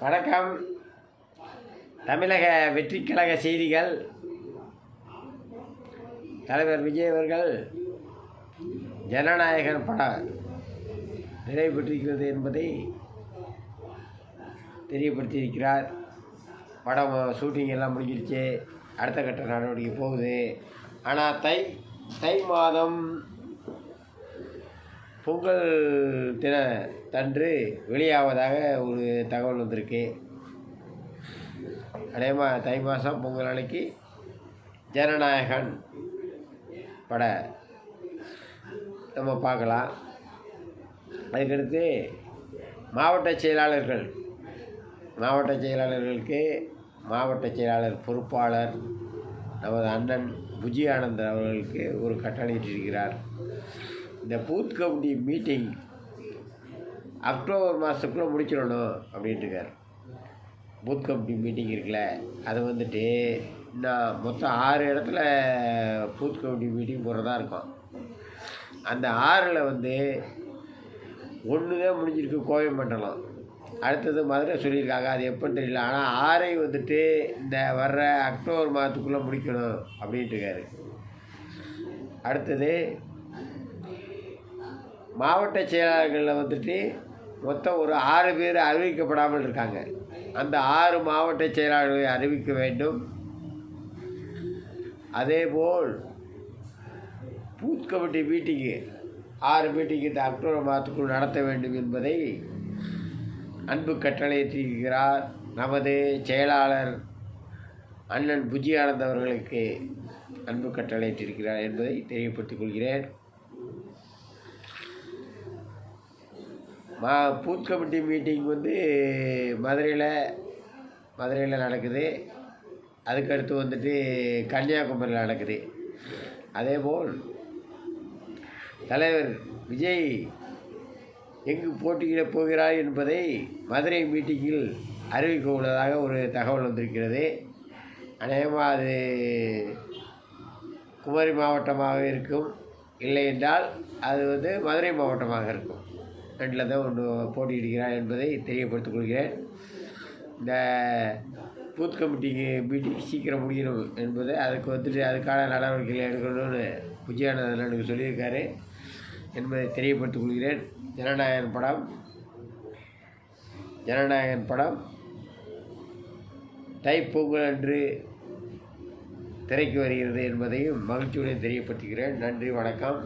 வணக்கம். தமிழக வெற்றி கழக செய்திகள். தலைவர் விஜய் அவர்கள் ஜனநாயகன் படம் நிறைவு பெற்றிருக்கிறது என்பதை தெரியப்படுத்தியிருக்கிறார். படம் ஷூட்டிங் எல்லாம் முடிஞ்சிருச்சு, அடுத்த கட்ட நடவடிக்கை போகுது. ஆனால் தை மாதம் பொங்கல் தினத்தன்று வெளியாவதாக ஒரு தகவல் வந்திருக்கு. அதேமாதிரி தை மாதம் பொங்கல் அன்னைக்கு ஜனநாயகன் பட நம்ம பார்க்கலாம். அதுக்கடுத்து மாவட்ட செயலாளர்களுக்கு மாவட்ட செயலாளர் பொறுப்பாளர் நமது அண்ணன் புஜி ஆனந்த் அவர்களுக்கு ஒரு கட்டளையிட்டிருக்கிறார். இந்த பூத் கமிட்டி மீட்டிங் அக்டோபர் மாதத்துக்குள்ளே முடிச்சிடணும் அப்படின்ட்டுருக்கார். பூத் கமிட்டி மீட்டிங் இருக்குல்ல, அது வந்துட்டு இன்னும் மொத்தம் 6 இடத்துல பூத் கமிட்டி மீட்டிங் போடுறதா இருக்கும். அந்த 6ல் 1 தான் முடிஞ்சிருக்கு, கோவை மண்டலம். அடுத்தது மதுரை சொல்லியிருக்காங்க, அது எப்போன்னு தெரியல. ஆனால் 6ஐ இந்த வர்ற அக்டோபர் மாதத்துக்குள்ளே முடிக்கணும் அப்படின்ட்டுருக்காரு. அடுத்தது மாவட்ட செயலாளர்களில் மொத்தம் ஒரு 6 பேர் அறிவிக்கப்படாமல் இருக்காங்க. அந்த 6 மாவட்ட செயலாளர்களை அறிவிக்க வேண்டும். அதேபோல் பூத் கமிட்டி மீட்டிங்கு 6 மீட்டிங் இந்த அக்டோபர் மாதத்துக்குள் நடத்த வேண்டும் என்பதை அன்பு கட்டளையிட்டிருக்கிறார் நமது செயலாளர் அண்ணன் புஜி ஆனந்த் அவர்களுக்கு அன்பு கட்டளையிட்டிருக்கிறார் என்பதை தெரியப்படுத்திக் கொள்கிறேன். பூத் கமிட்டி மீட்டிங் மதுரையில் நடக்குது. அதுக்கடுத்து கன்னியாகுமரியில் நடக்குது. அதேபோல் தலைவர் விஜய் எங்கு போட்டியிடப் போகிறார் என்பதை மதுரை மீட்டிங்கில் அறிவிக்க உள்ளதாக ஒரு தகவல் வந்திருக்கிறது. அநேகமாக அது குமரி மாவட்டமாக இருக்கும், இல்லை என்றால் அது மதுரை மாவட்டமாக இருக்கும். 2ல் தான் ஒன்று போட்டியிடுகிறார் என்பதை தெரியப்படுத்திக் கொள்கிறேன். இந்த பூத் கமிட்டிக்கு மீட்டிங் சீக்கிரம் முடியணும் என்பது அதுக்கு அதுக்கான நடவடிக்கைகளை எடுக்கணும்னு புஜியானந்தன் எனக்கு சொல்லியிருக்காரு என்பதை தெரியப்படுத்திக் கொள்கிறேன். ஜனநாயகன் படம் தைப்பொங்கல் அன்று திரைக்கு வருகிறது என்பதையும் மகிழ்ச்சியுடன் தெரியப்படுத்துகிறேன். நன்றி, வணக்கம்.